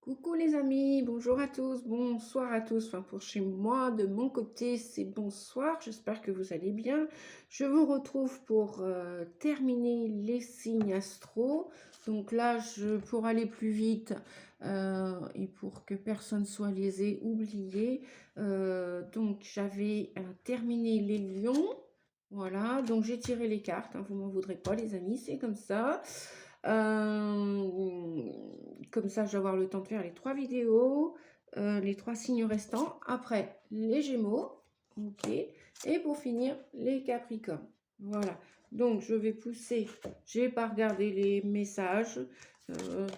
Coucou les amis, bonjour à tous, bonsoir à tous. Enfin, pour chez moi, de mon côté, c'est bonsoir. J'espère que vous allez bien. Je vous retrouve pour terminer les signes astro. Donc là, pour aller plus vite et pour que personne soit lésé, oublié. Donc j'avais terminé les lions. Voilà, donc j'ai tiré les cartes. Hein, vous m'en voudrez pas les amis, c'est comme ça. Comme ça, je vais avoir le temps de faire les 3 vidéos, les 3 signes restants. Après, les Gémeaux. Ok. Et pour finir, les Capricornes. Voilà. Donc, je vais pousser. Je n'ai pas regardé les messages.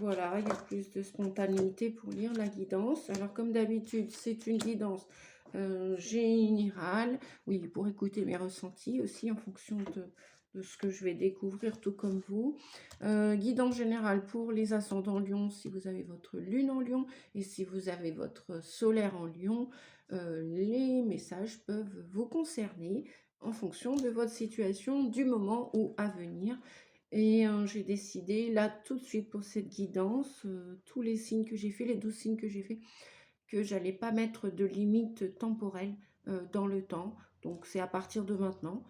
Voilà, il y a plus de spontanéité pour lire la guidance. Alors, comme d'habitude, c'est une guidance générale. Oui, pour écouter mes ressentis aussi en fonction de ce que je vais découvrir, tout comme vous. Guidance générale pour les ascendants Lion, si vous avez votre lune en Lion, et si vous avez votre solaire en Lion, les messages peuvent vous concerner en fonction de votre situation du moment ou à venir. Et j'ai décidé là tout de suite pour cette guidance, tous les signes que j'ai fait, les 12 signes que j'ai fait, que j'allais pas mettre de limite temporelle dans le temps. Donc c'est à partir de maintenant.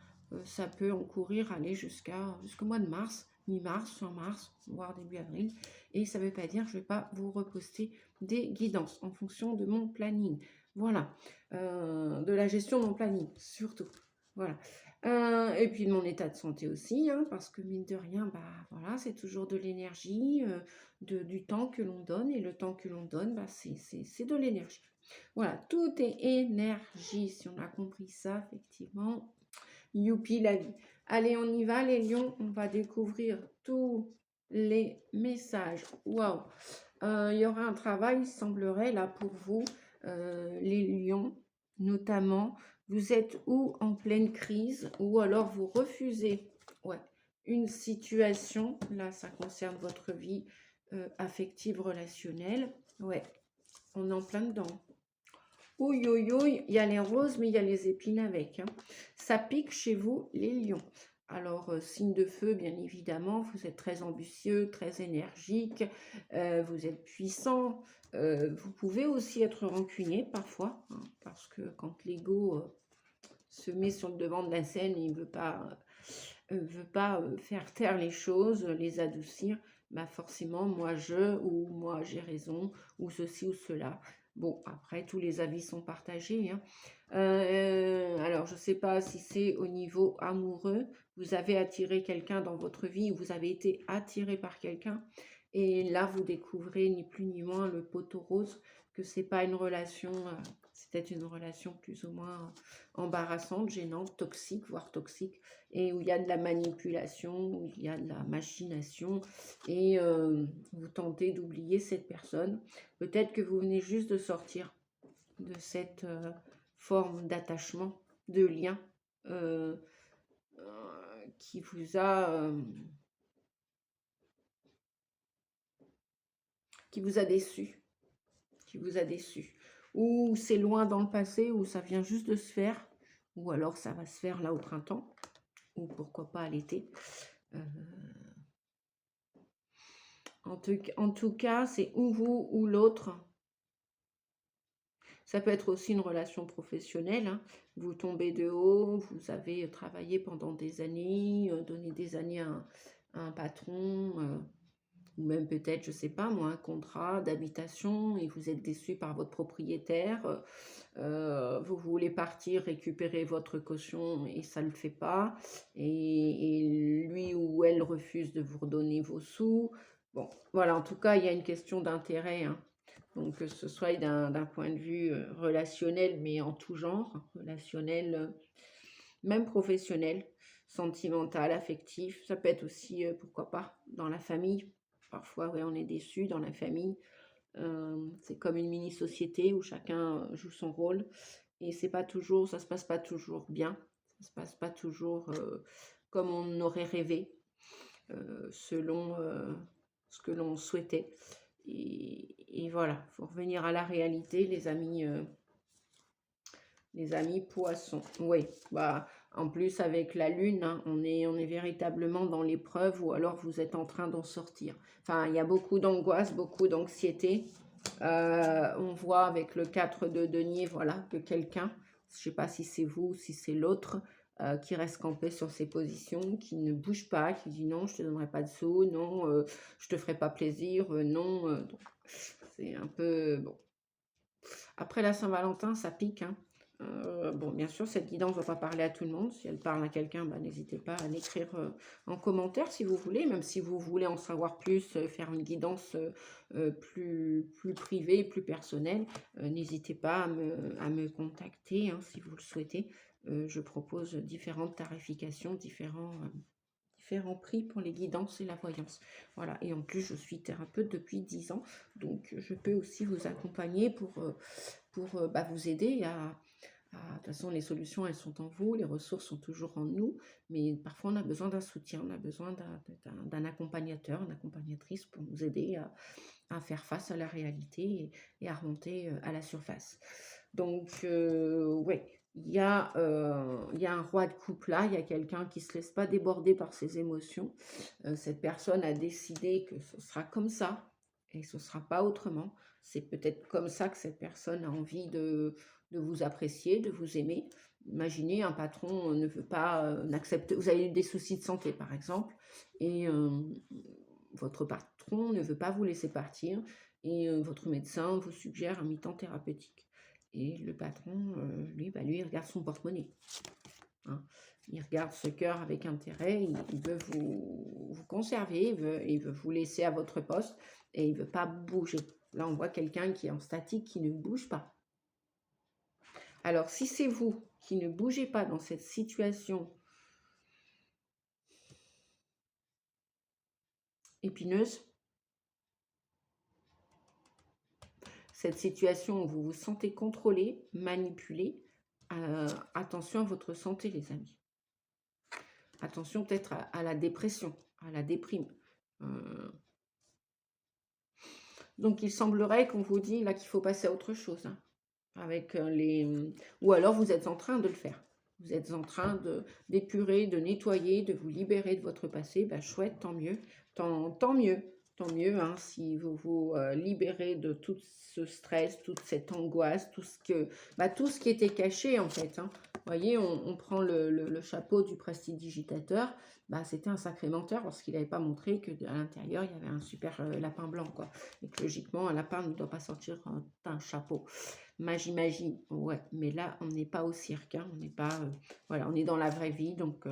Ça peut encourir, aller jusqu'au mois de mars, mi-mars, fin mars, voire début avril. Et ça ne veut pas dire que je ne vais pas vous reposter des guidances en fonction de mon planning. Voilà. De la gestion de mon planning, surtout. Voilà. Et puis de mon état de santé aussi, hein, parce que mine de rien, bah, voilà, c'est toujours de l'énergie, du temps que l'on donne. Et le temps que l'on donne, bah, c'est de l'énergie. Voilà, tout est énergie. Si on a compris ça, effectivement, youpi la vie. Allez, on y va, les lions. On va découvrir tous les messages. Waouh! Il y aura un travail, il semblerait, là, pour vous, les lions, notamment. Vous êtes ou en pleine crise, ou alors vous refusez une situation. Là, ça concerne votre vie affective, relationnelle. Ouais, on est en plein dedans. Ouïe, ouïe, ouïe, il y a les roses, mais il y a les épines avec. Hein. Ça pique chez vous, les lions. Alors, signe de feu, bien évidemment, vous êtes très ambitieux, très énergique, vous êtes puissant. Vous pouvez aussi être rancunier parfois, hein, parce que quand l'ego se met sur le devant de la scène, il ne veut pas faire taire les choses, les adoucir. Bah forcément, ou moi j'ai raison, ou ceci ou cela. Bon, après, tous les avis sont partagés. Hein. Alors, je ne sais pas si c'est au niveau amoureux. Vous avez attiré quelqu'un dans votre vie, ou vous avez été attiré par quelqu'un. Et là, vous découvrez ni plus ni moins le poteau rose, que ce n'est pas une relation, c'était une relation plus ou moins embarrassante, gênante, toxique, voire toxique, et où il y a de la manipulation, où il y a de la machination, et vous tentez d'oublier cette personne. Peut-être que vous venez juste de sortir de cette forme d'attachement, de lien qui vous a déçu, ou c'est loin dans le passé, ou ça vient juste de se faire, ou alors ça va se faire là au printemps, ou pourquoi pas à l'été. En tout cas, c'est ou vous ou l'autre. Ça peut être aussi une relation professionnelle. Hein. Vous tombez de haut, vous avez travaillé pendant des années, donné des années à un patron, ou même peut-être, je ne sais pas moi, un contrat d'habitation et vous êtes déçu par votre propriétaire. Vous voulez partir récupérer votre caution et ça ne le fait pas. Et lui ou elle refuse de vous redonner vos sous. Bon, voilà, en tout cas, il y a une question d'intérêt. Hein. Donc, que ce soit d'un point de vue relationnel, mais en tout genre, relationnel, même professionnel, sentimental, affectif. Ça peut être aussi, pourquoi pas, dans la famille. Parfois, ouais, on est déçu dans la famille. C'est comme une mini-société où chacun joue son rôle. Et c'est pas toujours, ça se passe pas toujours bien. Ça se passe pas toujours comme on aurait rêvé, selon ce que l'on souhaitait. Et voilà, il faut revenir à la réalité, les amis poissons. Oui, bah, en plus avec la lune, hein, on est véritablement dans l'épreuve ou alors vous êtes en train d'en sortir. Enfin, il y a beaucoup d'angoisse, beaucoup d'anxiété. On voit avec le 4 de denier, voilà, que quelqu'un, je ne sais pas si c'est vous, si c'est l'autre, qui reste campé sur ses positions, qui ne bouge pas, qui dit non, je ne te donnerai pas de sous, non, je te ferai pas plaisir, non. Donc, c'est un peu... Bon. Après la Saint-Valentin, ça pique, hein. Bon, bien sûr, cette guidance ne va pas parler à tout le monde. Si elle parle à quelqu'un, bah, n'hésitez pas à l'écrire en commentaire si vous voulez. Même si vous voulez en savoir plus, faire une guidance plus privée, plus personnelle, n'hésitez pas à me contacter hein, si vous le souhaitez. Je propose différentes tarifications, différents prix pour les guidances et la voyance. Voilà, et en plus, je suis thérapeute depuis 10 ans, donc je peux aussi vous accompagner pour bah, vous aider de toute façon, les solutions, elles sont en vous, les ressources sont toujours en nous, mais parfois, on a besoin d'un soutien, on a besoin d'un accompagnateur, une accompagnatrice pour nous aider à faire face à la réalité et à remonter à la surface. Donc, ouais, il y a un roi de coupe là, il y a quelqu'un qui ne se laisse pas déborder par ses émotions. Cette personne a décidé que ce sera comme ça et ce ne sera pas autrement. C'est peut-être comme ça que cette personne a envie de vous apprécier, de vous aimer. Imaginez, un patron ne veut pas, n'accepte. Vous avez eu des soucis de santé, par exemple, et votre patron ne veut pas vous laisser partir, et votre médecin vous suggère un mi-temps thérapeutique. Et le patron, lui, il regarde son porte-monnaie. Hein. Il regarde ce cœur avec intérêt, il veut vous conserver, il veut vous laisser à votre poste, et il ne veut pas bouger. Là, on voit quelqu'un qui est en statique, qui ne bouge pas. Alors, si c'est vous qui ne bougez pas dans cette situation épineuse, cette situation où vous vous sentez contrôlé, manipulé, attention à votre santé, les amis. Attention peut-être à la dépression, à la déprime. Donc, il semblerait qu'on vous dit là qu'il faut passer à autre chose. Hein, avec ou alors, vous êtes en train de le faire. Vous êtes en train d'épurer, de nettoyer, de vous libérer de votre passé. Ben, chouette, tant mieux. Tant mieux. Tant mieux hein, si vous vous libérez de tout ce stress, toute cette angoisse, tout ce qui était caché en fait. Hein. Vous voyez, on prend le chapeau du prestidigitateur. Bah, c'était un sacré menteur parce qu'il n'avait pas montré qu'à l'intérieur, il y avait un super lapin blanc. Quoi. Et que logiquement, un lapin ne doit pas sortir d'un chapeau. Magie, ouais. Mais là, on n'est pas au cirque. Hein, on n'est pas, voilà, on est dans la vraie vie. Donc,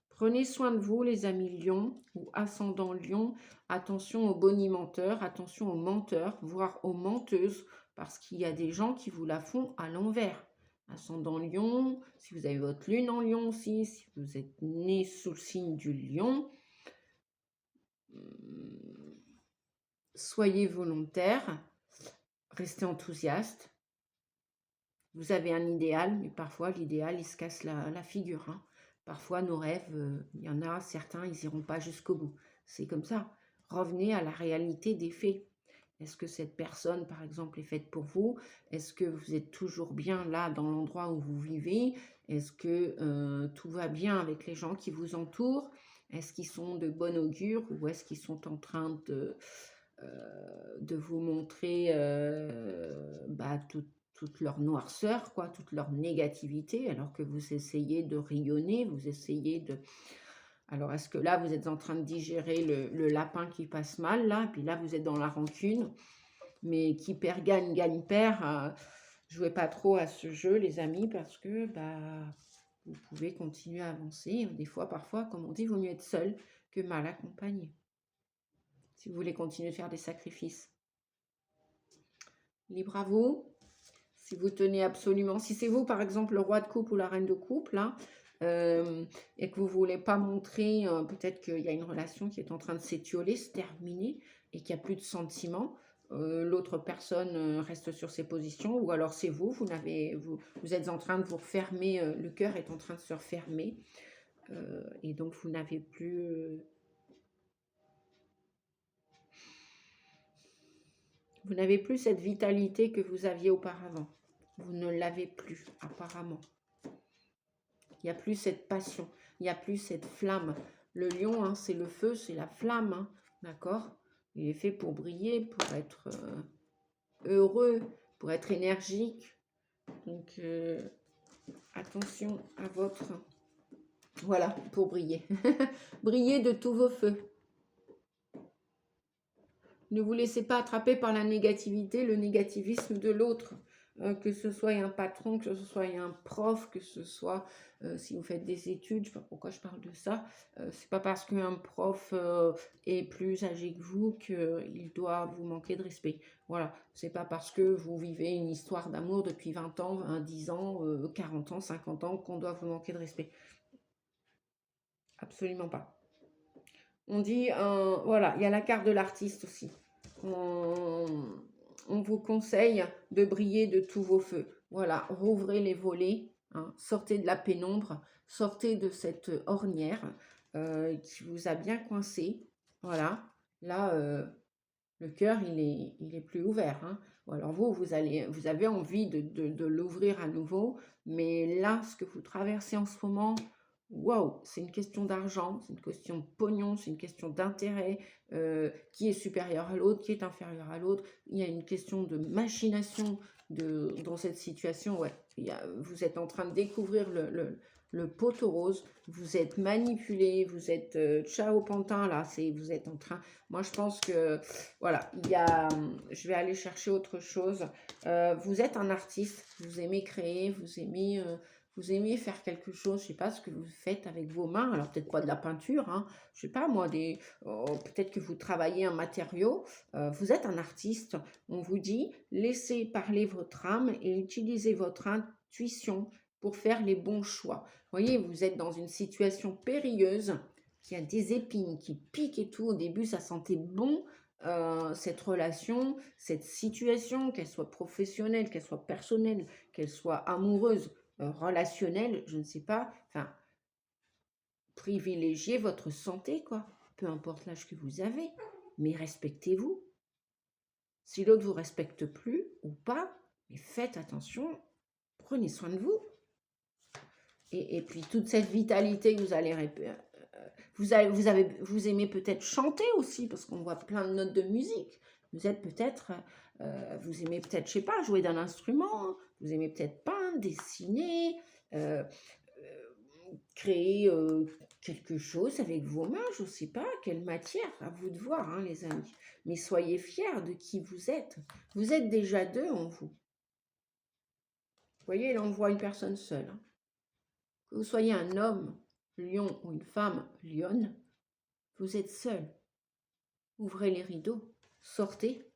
prenez soin de vous, les amis lions ou ascendant lion. Attention aux bonimenteurs, attention aux menteurs, voire aux menteuses, parce qu'il y a des gens qui vous la font à l'envers. Ascendant lion, si vous avez votre lune en lion aussi, si vous êtes né sous le signe du lion, soyez volontaire, restez enthousiaste. Vous avez un idéal, mais parfois l'idéal, il se casse la figure. Hein. Parfois, nos rêves, il y en a certains, ils n'iront pas jusqu'au bout. C'est comme ça. Revenez à la réalité des faits. Est-ce que cette personne, par exemple, est faite pour vous? Est-ce que vous êtes toujours bien là, dans l'endroit où vous vivez? Est-ce que tout va bien avec les gens qui vous entourent? Est-ce qu'ils sont de bon augure ou est-ce qu'ils sont en train de vous montrer toute leur noirceur, quoi, toute leur négativité, alors que vous essayez de rayonner, vous essayez de... Alors, est-ce que là, vous êtes en train de digérer le lapin qui passe mal, là, et puis là, vous êtes dans la rancune, mais qui perd, gagne, gagne, perd. Jouez pas trop à ce jeu, les amis, parce que vous pouvez continuer à avancer. Des fois, parfois, comme on dit, il vaut mieux être seul que mal accompagné. Si vous voulez continuer de faire des sacrifices. Libre à vous. Si vous tenez absolument, si c'est vous par exemple le roi de coupe ou la reine de coupe là, et que vous ne voulez pas montrer, peut-être qu'il y a une relation qui est en train de s'étioler, se terminer, et qu'il n'y a plus de sentiments, l'autre personne reste sur ses positions, ou alors c'est vous, vous êtes en train de vous refermer, le cœur est en train de se refermer, et donc vous n'avez plus... Vous n'avez plus cette vitalité que vous aviez auparavant. Vous ne l'avez plus, apparemment. Il n'y a plus cette passion. Il n'y a plus cette flamme. Le lion, hein, c'est le feu, c'est la flamme. Hein, d'accord? Il est fait pour briller, pour être... heureux, pour être énergique. Donc, attention à votre... Voilà, pour briller. Briller de tous vos feux. Ne vous laissez pas attraper par la négativité, le négativisme de l'autre. Que ce soit un patron, que ce soit un prof, que ce soit si vous faites des études, je ne sais pas pourquoi je parle de ça, c'est pas parce qu'un prof est plus âgé que vous qu'il doit vous manquer de respect. Voilà, c'est pas parce que vous vivez une histoire d'amour depuis 20 ans, 10 ans, 40 ans, 50 ans qu'on doit vous manquer de respect. Absolument pas. On dit, voilà, il y a la carte de l'artiste aussi. On vous conseille de briller de tous vos feux. Voilà, rouvrez les volets, hein, sortez de la pénombre, sortez de cette ornière qui vous a bien coincé. Voilà, là, le cœur, il est plus ouvert. Hein. Alors vous avez envie de l'ouvrir à nouveau, mais là, ce que vous traversez en ce moment, waouh, c'est une question d'argent, c'est une question de pognon, c'est une question d'intérêt, qui est supérieur à l'autre, qui est inférieur à l'autre. Il y a une question de machination dans cette situation. Ouais, vous êtes en train de découvrir le poteau rose, vous êtes manipulé, vous êtes ciao pantin là, vous êtes en train. Moi, je pense que voilà, je vais aller chercher autre chose. Vous êtes un artiste, vous aimez créer, vous aimez faire quelque chose. Je sais pas ce que vous faites avec vos mains. Alors peut-être pas de la peinture, hein. Je sais pas moi, peut-être que vous travaillez un matériau. Vous êtes un artiste. On vous dit laissez parler votre âme et utilisez votre intuition pour faire les bons choix. Vous voyez, vous êtes dans une situation périlleuse, qui a des épines qui piquent et tout. Au début, ça sentait bon, cette relation, cette situation, qu'elle soit professionnelle, qu'elle soit personnelle, qu'elle soit amoureuse, relationnelle, je ne sais pas. Enfin, privilégiez votre santé, quoi. Peu importe l'âge que vous avez, mais respectez-vous. Si l'autre vous respecte plus ou pas, mais faites attention, prenez soin de vous. Et puis toute cette vitalité que vous allez vous aimez peut-être chanter aussi, parce qu'on voit plein de notes de musique. Vous êtes peut-être, vous aimez peut-être, je sais pas, jouer d'un instrument. Hein. Vous aimez peut-être peindre, dessiner, créer quelque chose avec vos mains. Je ne sais pas quelle matière. À vous de voir, hein, les amis. Mais soyez fiers de qui vous êtes. Vous êtes déjà deux en vous. Vous voyez, là, on voit une personne seule. Hein. Que vous soyez un homme, lion, ou une femme, lionne, vous êtes seul. Ouvrez les rideaux, sortez.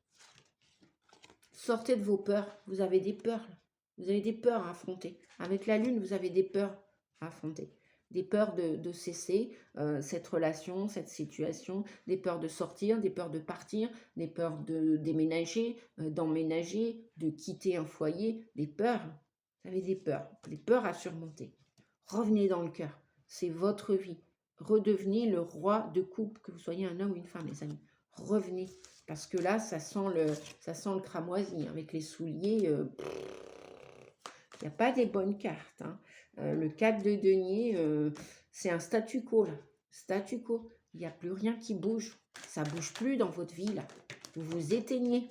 Sortez de vos peurs. Vous avez des peurs. Là. Vous avez des peurs à affronter. Avec la lune, vous avez des peurs à affronter. Des peurs de cesser cette relation, cette situation, des peurs de sortir, des peurs de partir, des peurs de déménager, d'emménager, de quitter un foyer, des peurs. Vous avez des peurs à surmonter. Revenez dans le cœur. C'est votre vie. Redevenez le roi de couple, que vous soyez un homme ou une femme, les amis. Revenez. Parce que là, ça sent le cramoisi. Avec les souliers, il n'y a pas des bonnes cartes. Hein. Le 4 de denier, c'est un statu quo. Là. Statu quo. Il n'y a plus rien qui bouge. Ça ne bouge plus dans votre vie. Là. Vous vous éteignez.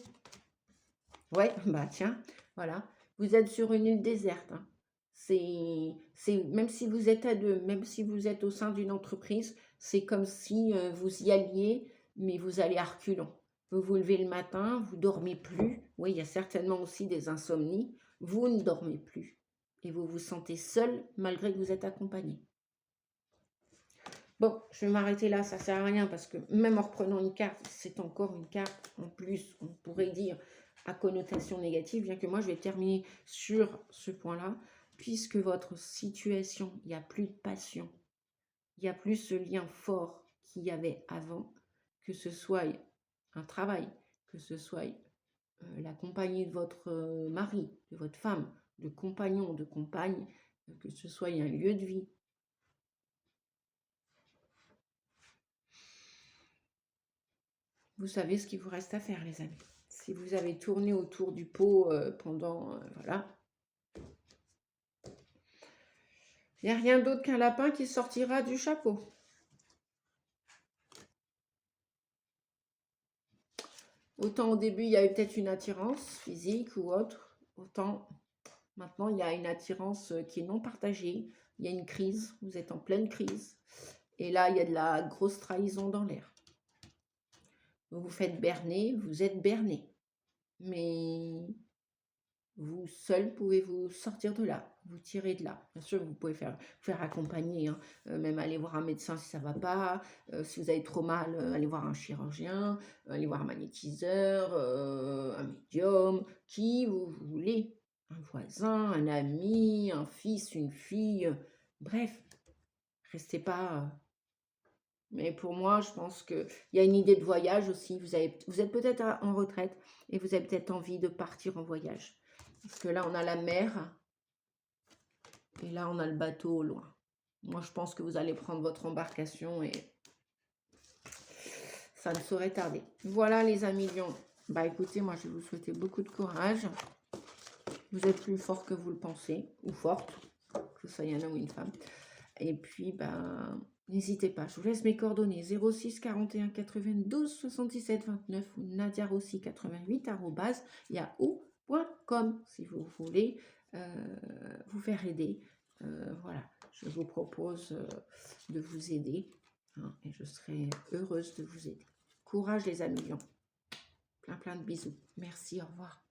Ouais, bah tiens, voilà. Vous êtes sur une île déserte. Hein. Même si vous êtes à deux, même si vous êtes au sein d'une entreprise, c'est comme si vous y alliez, mais vous allez à reculons. Vous vous levez le matin, vous dormez plus. Oui, il y a certainement aussi des insomnies. Vous ne dormez plus. Et vous vous sentez seul malgré que vous êtes accompagné. Bon, je vais m'arrêter là, ça ne sert à rien parce que même en reprenant une carte, c'est encore une carte en plus, on pourrait dire, à connotation négative, bien que moi je vais terminer sur ce point-là, puisque votre situation, il n'y a plus de passion, il n'y a plus ce lien fort qu'il y avait avant, que ce soit un travail, que ce soit la compagnie de votre mari, de votre femme, de compagnon, de compagne, que ce soit un lieu de vie. Vous savez ce qu'il vous reste à faire, les amis. Si vous avez tourné autour du pot pendant... voilà. Il n'y a rien d'autre qu'un lapin qui sortira du chapeau. Autant au début, il y avait peut-être une attirance physique ou autre, autant maintenant, il y a une attirance qui est non partagée. Il y a une crise, vous êtes en pleine crise. Et là, il y a de la grosse trahison dans l'air. Vous vous faites berner, vous êtes berné. Mais vous seul pouvez vous sortir de là, vous tirer de là. Bien sûr, vous pouvez faire accompagner, hein. Même aller voir un médecin si ça ne va pas. Si vous avez trop mal, allez voir un chirurgien, aller voir un magnétiseur, un médium, qui vous voulez. Un voisin, un ami, un fils, une fille. Bref, restez pas... Mais pour moi, je pense qu'il y a une idée de voyage aussi. Vous êtes peut-être en retraite et vous avez peut-être envie de partir en voyage. Parce que là, on a la mer et là, on a le bateau au loin. Moi, je pense que vous allez prendre votre embarcation et ça ne saurait tarder. Voilà, les amis lions. Bah, écoutez, moi, je vais vous souhaiter beaucoup de courage. Vous êtes plus fort que vous le pensez, ou forte, que ce soit un homme ou une femme. Et puis, ben, n'hésitez pas. Je vous laisse mes coordonnées 06 41 92 77 29 ou nadiarossi88 @yahoo.com si vous voulez vous faire aider. Voilà, je vous propose de vous aider, hein, et je serai heureuse de vous aider. Courage les amis lions. Plein de bisous. Merci, au revoir.